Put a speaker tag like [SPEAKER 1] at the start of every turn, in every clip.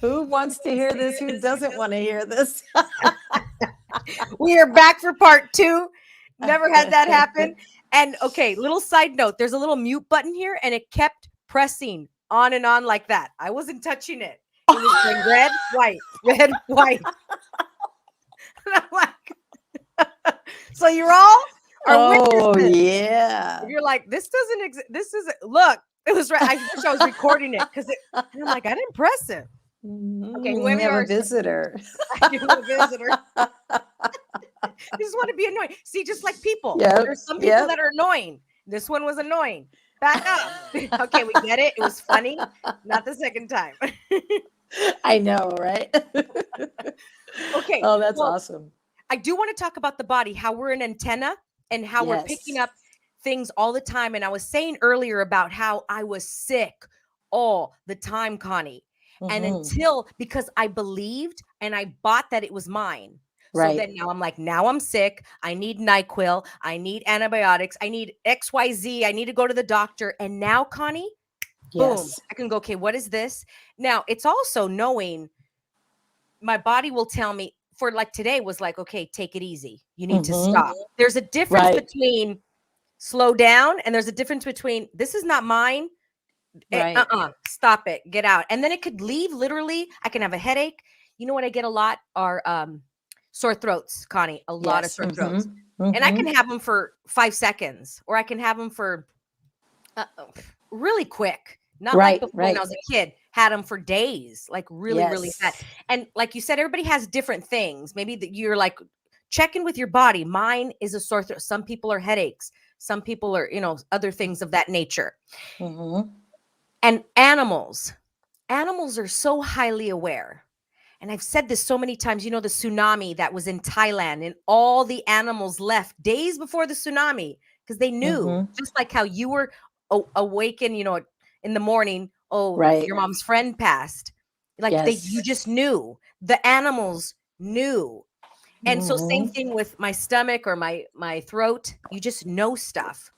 [SPEAKER 1] Who wants to hear this? Who doesn't want to hear this?
[SPEAKER 2] We are back for part 2. Never had that happen. And okay, little side note, there's a little mute button here and it kept pressing on and on like that. I wasn't touching it. It was going red, white, red, white. And I'm like, so you're all are witnesses.
[SPEAKER 1] Yeah.
[SPEAKER 2] If you're like, this doesn't exist. This is look. It was right. I wish I was recording it because I'm like, I didn't press it. Okay,
[SPEAKER 1] We have a visitor.
[SPEAKER 2] I do have a visitor. I just want to be annoying. See, just like people. There's some people that are annoying. This one was annoying. Back up. Okay, we get it. It was funny. Not the second time.
[SPEAKER 1] I know, right?
[SPEAKER 2] Okay.
[SPEAKER 1] Oh, that's awesome.
[SPEAKER 2] I do want to talk about the body, how we're an antenna and how we're picking up things all the time. And I was saying earlier about how I was sick all the time, Connie. And until, because I believed and I bought that it was mine. So then now I'm like, now I'm sick. I need NyQuil. I need antibiotics. I need XYZ. I need to go to the doctor. And now, Connie, boom, I can go, okay, what is this? Now, it's also knowing my body will tell me, for like today was like, okay, take it easy. You need to stop. There's a difference between slow down and there's a difference between this is not mine. Stop it, get out. And then it could leave literally. I can have a headache. You know what I get a lot are sore throats, Connie, a lot of sore throats. And I can have them for 5 seconds or I can have them for really quick. Not like before when I was a kid, had them for days, like really, really bad. And like you said, everybody has different things. Maybe that you're like, check in with your body. Mine is a sore throat. Some people are headaches. Some people are, other things of that nature. And animals are so highly aware. And I've said this so many times, the tsunami that was in Thailand and all the animals left days before the tsunami because they knew, just like how you were awakened, in the morning, your mom's friend passed. Like you just knew. The animals knew. And so same thing with my stomach or my throat, you just know stuff.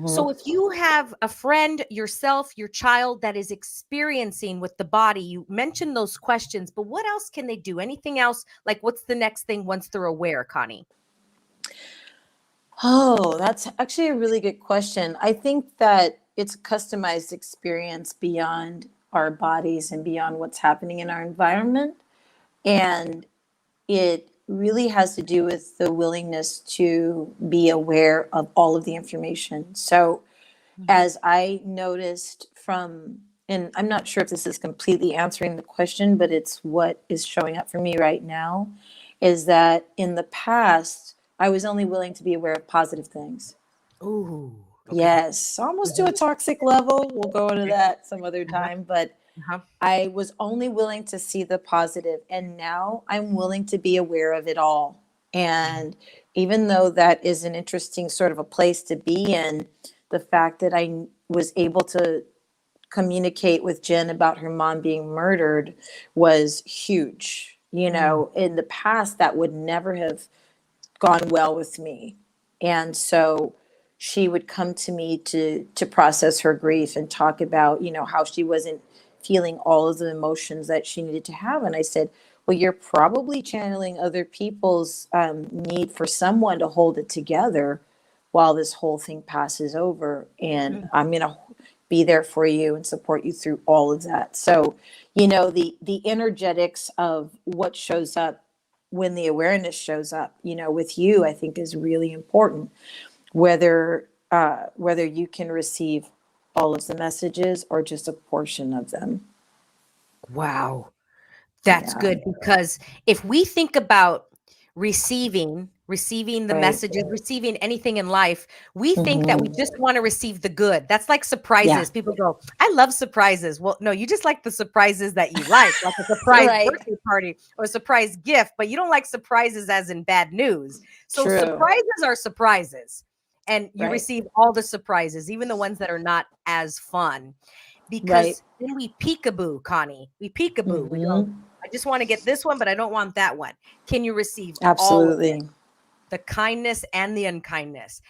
[SPEAKER 2] So if you have a friend, yourself, your child that is experiencing with the body, you mentioned those questions, but what else can they do? Anything else? Like what's the next thing once they're aware, Connie?
[SPEAKER 1] Oh, that's actually a really good question. I think that it's a customized experience beyond our bodies and beyond what's happening in our environment. And it really has to do with the willingness to be aware of all of the information. So as I noticed and I'm not sure if this is completely answering the question, but it's what is showing up for me right now, is that in the past, I was only willing to be aware of positive things.
[SPEAKER 2] Ooh.
[SPEAKER 1] Okay. Yes, almost to a toxic level. We'll go into that some other time, but I was only willing to see the positive, and now I'm willing to be aware of it all. And even though that is an interesting sort of a place to be in, the fact that I was able to communicate with Jen about her mom being murdered was huge. In the past, that would never have gone well with me. And so she would come to me to process her grief and talk about, how she wasn't feeling all of the emotions that she needed to have. And I said, well, you're probably channeling other people's need for someone to hold it together while this whole thing passes over. And I'm going to be there for you and support you through all of that. So, the energetics of what shows up when the awareness shows up, with you, I think is really important. Whether you can receive all of the messages or just a portion of them.
[SPEAKER 2] Wow. That's good, because if we think about receiving the messages, receiving anything in life, we think that we just want to receive the good. That's like surprises. People go, I love surprises. Well, no, you just like the surprises that you like a surprise birthday party or a surprise gift, but you don't like surprises as in bad news. So surprises are surprises. And you receive all the surprises, even the ones that are not as fun. Because then we peekaboo, Connie. We peekaboo. We go, I just want to get this one, but I don't want that one. Can you receive all of it? The kindness and the unkindness?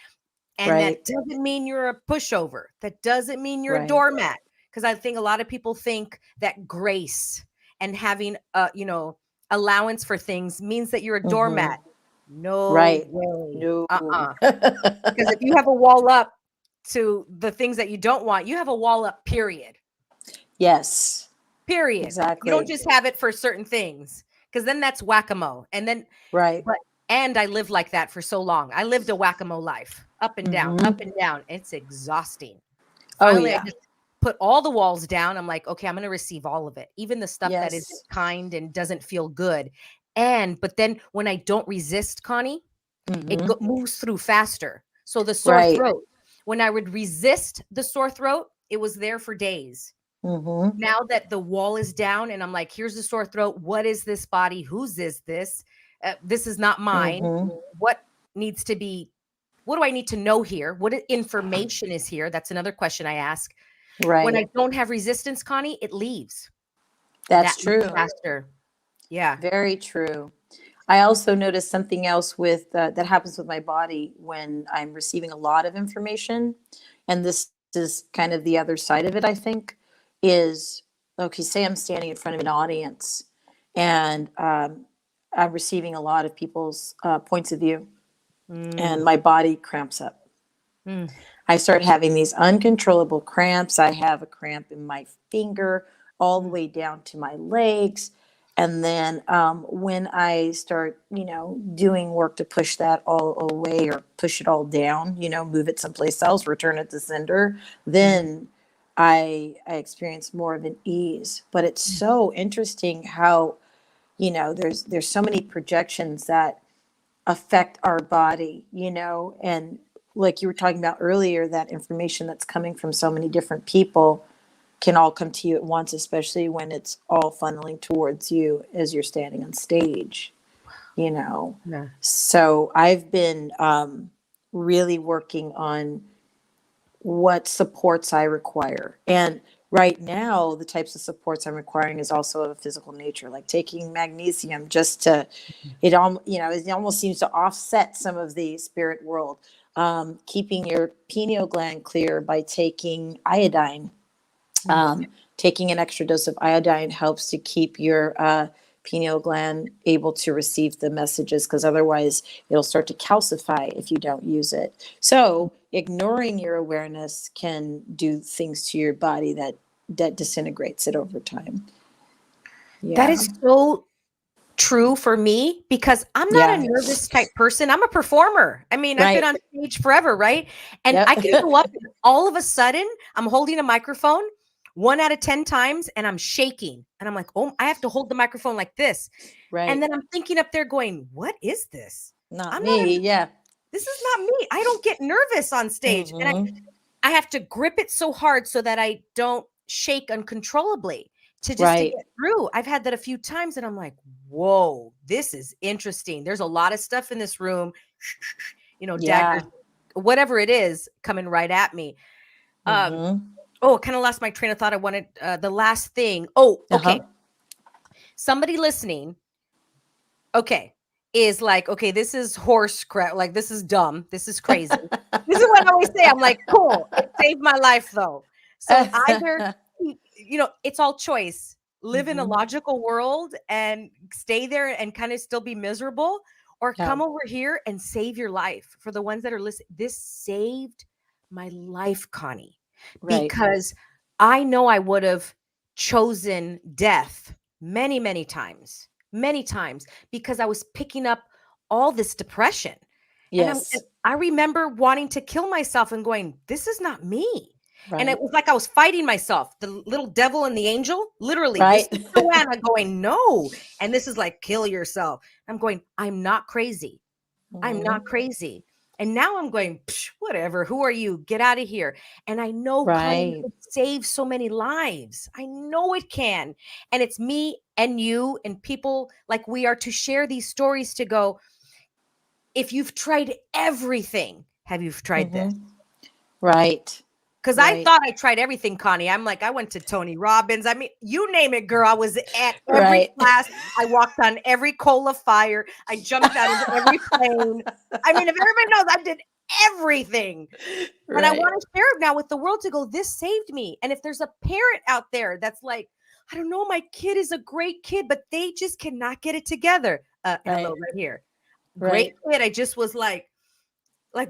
[SPEAKER 2] And that doesn't mean you're a pushover. That doesn't mean you're a doormat. Because I think a lot of people think that grace and having allowance for things means that you're a doormat. No
[SPEAKER 1] Right.
[SPEAKER 2] way.
[SPEAKER 1] No.
[SPEAKER 2] Because if you have a wall up to the things that you don't want, you have a wall up, period.
[SPEAKER 1] Yes.
[SPEAKER 2] Period.
[SPEAKER 1] Exactly.
[SPEAKER 2] You don't just have it for certain things, because then that's whack-a-mole. And then and I lived like that for so long. I lived a whack-a-mole life, up and down, up and down. It's exhausting. Finally, I just put all the walls down. I'm like, okay, I'm going to receive all of it, even the stuff that isn't kind and doesn't feel good. But then when I don't resist, Connie, it moves through faster. So the sore throat, when I would resist the sore throat, it was there for days. Now that the wall is down and I'm like, here's the sore throat. What is this body? Whose is this? This is not mine. What needs to be, what do I need to know here? What information is here? That's another question I ask.
[SPEAKER 1] Right.
[SPEAKER 2] When I don't have resistance, Connie, it leaves.
[SPEAKER 1] That's true.
[SPEAKER 2] Faster. Yeah.
[SPEAKER 1] Very true. I also noticed something else with that happens with my body when I'm receiving a lot of information. And this is kind of the other side of it, I think, is, okay, say I'm standing in front of an audience and I'm receiving a lot of people's points of view and my body cramps up. I start having these uncontrollable cramps. I have a cramp in my finger all the way down to my legs. And then when I start, doing work to push that all away or push it all down, move it someplace else, return it to sender, then I experience more of an ease. But it's so interesting how, there's so many projections that affect our body, and like you were talking about earlier, that information that's coming from so many different people can all come to you at once, especially when it's all funneling towards you as you're standing on stage, So I've been really working on what supports I require. And right now, the types of supports I'm requiring is also of a physical nature, like taking magnesium just to, it almost seems to offset some of the spirit world. Keeping your pineal gland clear by taking iodine. Taking an extra dose of iodine helps to keep your pineal gland able to receive the messages, because otherwise it'll start to calcify if you don't use it. So ignoring your awareness can do things to your body that disintegrates it over time.
[SPEAKER 2] That is so true for me, because I'm not a nervous type person. I'm a performer. I mean, I've been on stage forever, right? And I can go up and all of a sudden I'm holding a microphone 1 out of 10 times and I'm shaking. And I'm like, oh, I have to hold the microphone like this. Right. And then I'm thinking up there going, what is this?
[SPEAKER 1] Not me.
[SPEAKER 2] This is not me. I don't get nervous on stage. And I have to grip it so hard so that I don't shake uncontrollably to get through. I've had that a few times and I'm like, whoa, this is interesting. There's a lot of stuff in this room, daggers, whatever it is coming right at me. Oh, kind of lost my train of thought. I wanted the last thing. Oh, okay. Somebody listening, is like, okay, this is horse crap. Like, this is dumb. This is crazy. This is what I always say. I'm like, cool. It saved my life, though. So either, it's all choice. Live in a logical world and stay there and kind of still be miserable, or come over here and save your life. For the ones that are listening, this saved my life, Connie. Because I know I would have chosen death many, many times, because I was picking up all this depression. Yes. And I remember wanting to kill myself and going, this is not me. And it was like I was fighting myself, the little devil and the angel, literally. This is Joanna going, no. And this is like, kill yourself. I'm going, I'm not crazy. I'm not crazy. And now I'm going, whatever. Who are you? Get out of here. And I know Connie could save so many lives. I know it can. And it's me and you and people like we are to share these stories, to go, if you've tried everything, have you tried this?
[SPEAKER 1] Right.
[SPEAKER 2] Because I thought I tried everything, Connie. I'm like, I went to Tony Robbins. I mean, you name it, girl. I was at every class. I walked on every coal of fire. I jumped out of every plane. I mean, if everybody knows, I did everything. And I want to share it now with the world, to go, this saved me. And if there's a parent out there that's like, I don't know, my kid is a great kid, but they just cannot get it together. Hello, right here. Great kid. I just was like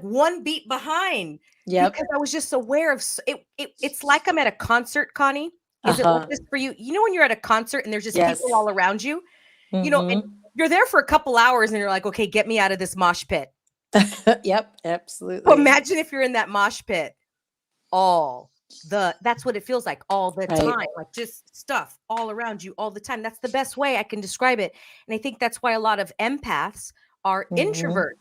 [SPEAKER 2] one beat behind because I was just aware of it. It's like I'm at a concert, Connie. Is it like this for you? You know, when you're at a concert and there's just people all around you, you know, and you're there for a couple hours and you're like, okay, get me out of this mosh pit.
[SPEAKER 1] Yep, absolutely.
[SPEAKER 2] So imagine if you're in that mosh pit that's what it feels like all the time, like just stuff all around you all the time. That's the best way I can describe it. And I think that's why a lot of empaths are introverts.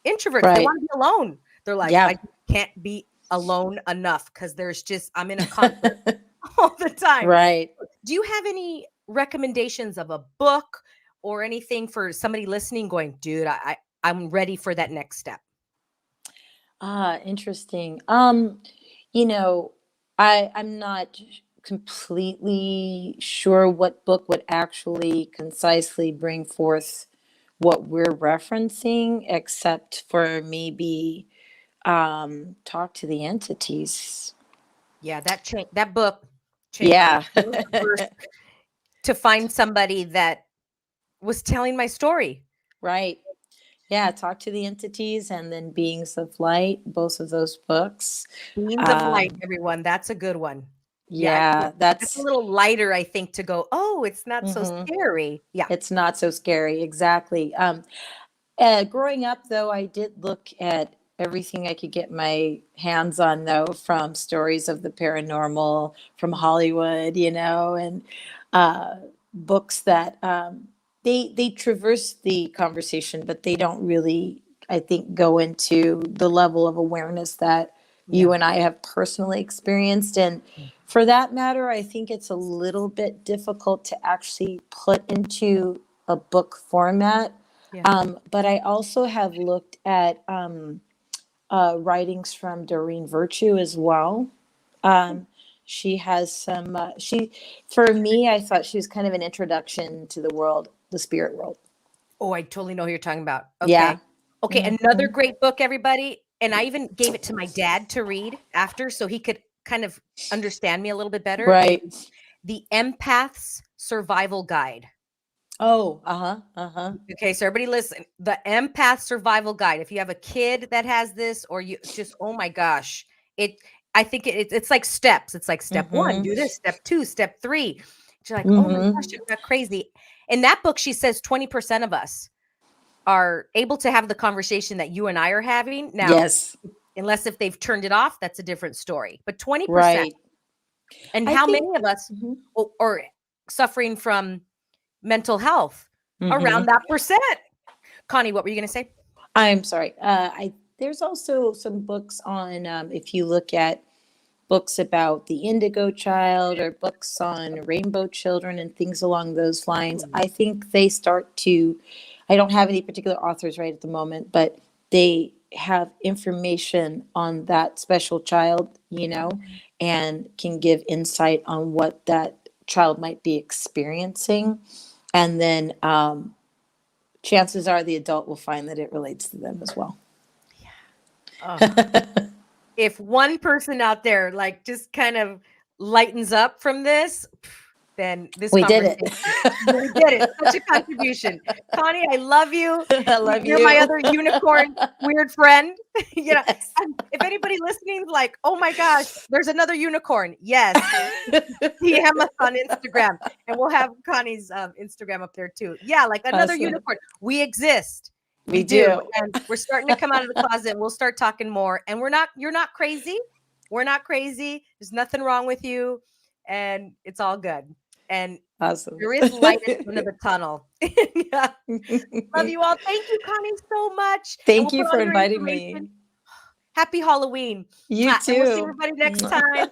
[SPEAKER 2] They want to be alone. They're like, I can't be alone enough because I'm in a concert all the time.
[SPEAKER 1] Right.
[SPEAKER 2] Do you have any recommendations of a book or anything for somebody listening going, dude, I'm ready for that next step?
[SPEAKER 1] Interesting. You know, I'm not completely sure what book would actually concisely bring forth what we're referencing, except for maybe Talk to the Entities.
[SPEAKER 2] Yeah, that book
[SPEAKER 1] Yeah.
[SPEAKER 2] to find somebody that was telling my story.
[SPEAKER 1] Right. Yeah, Talk to the Entities and then Beings of Light, both of those books.
[SPEAKER 2] Beings of Light, everyone. That's a good one.
[SPEAKER 1] Yeah,
[SPEAKER 2] that's a little lighter, I think, to go, oh, it's not so scary. Yeah.
[SPEAKER 1] It's not so scary. Exactly. Growing up, though, I did look at everything I could get my hands on, though, from stories of the paranormal, from Hollywood, you know, and books that they traverse the conversation, but they don't really, I think, go into the level of awareness that you and I have personally experienced. And for that matter, I think it's a little bit difficult to actually put into a book format. But I also have looked at writings from Doreen Virtue as well. She has some, for me, I thought she was kind of an introduction to the spirit world.
[SPEAKER 2] Oh, I totally know who you're talking about. Okay.
[SPEAKER 1] Yeah.
[SPEAKER 2] Okay. Another great book, everybody. And I even gave it to my dad to read after so he could kind of understand me a little bit better.
[SPEAKER 1] Right.
[SPEAKER 2] The Empath's Survival Guide.
[SPEAKER 1] Oh,
[SPEAKER 2] Okay, so everybody listen. The Empath Survival Guide. If you have a kid that has this, or you just, oh my gosh, I think it's like steps. It's like step 1, do this, step 2, step 3. You're like, oh my gosh, you're not crazy. In that book, she says 20% of us are able to have the conversation that you and I are having now. Unless if they've turned it off, that's a different story. But 20%.
[SPEAKER 1] Right.
[SPEAKER 2] And how many of us are suffering from mental health? Around that percent. Connie, what were you going to say?
[SPEAKER 1] I'm sorry. There's also some books on, if you look at books about the indigo child or books on rainbow children and things along those lines, I think they start to, I don't have any particular authors right at the moment, but they have information on that special child, you know, and can give insight on what that child might be experiencing. And then chances are the adult will find that it relates to them as well.
[SPEAKER 2] If one person out there like just kind of lightens up from this, then
[SPEAKER 1] we did it.
[SPEAKER 2] We did it. Such a contribution. Connie, I love you.
[SPEAKER 1] I love you.
[SPEAKER 2] You're my other unicorn weird friend. You know, and if anybody listening is like, oh my gosh, there's another unicorn. Yes. DM us on Instagram. And we'll have Connie's Instagram up there too. Yeah, like another unicorn. We exist.
[SPEAKER 1] We do.
[SPEAKER 2] And we're starting to come out of the closet and we'll start talking more. And you're not crazy. We're not crazy. There's nothing wrong with you. And it's all good. And there is light at the end of the tunnel. Love you all. Thank you, Connie, so much.
[SPEAKER 1] Thank you for inviting me.
[SPEAKER 2] Happy Halloween.
[SPEAKER 1] You too.
[SPEAKER 2] And we'll see everybody next time.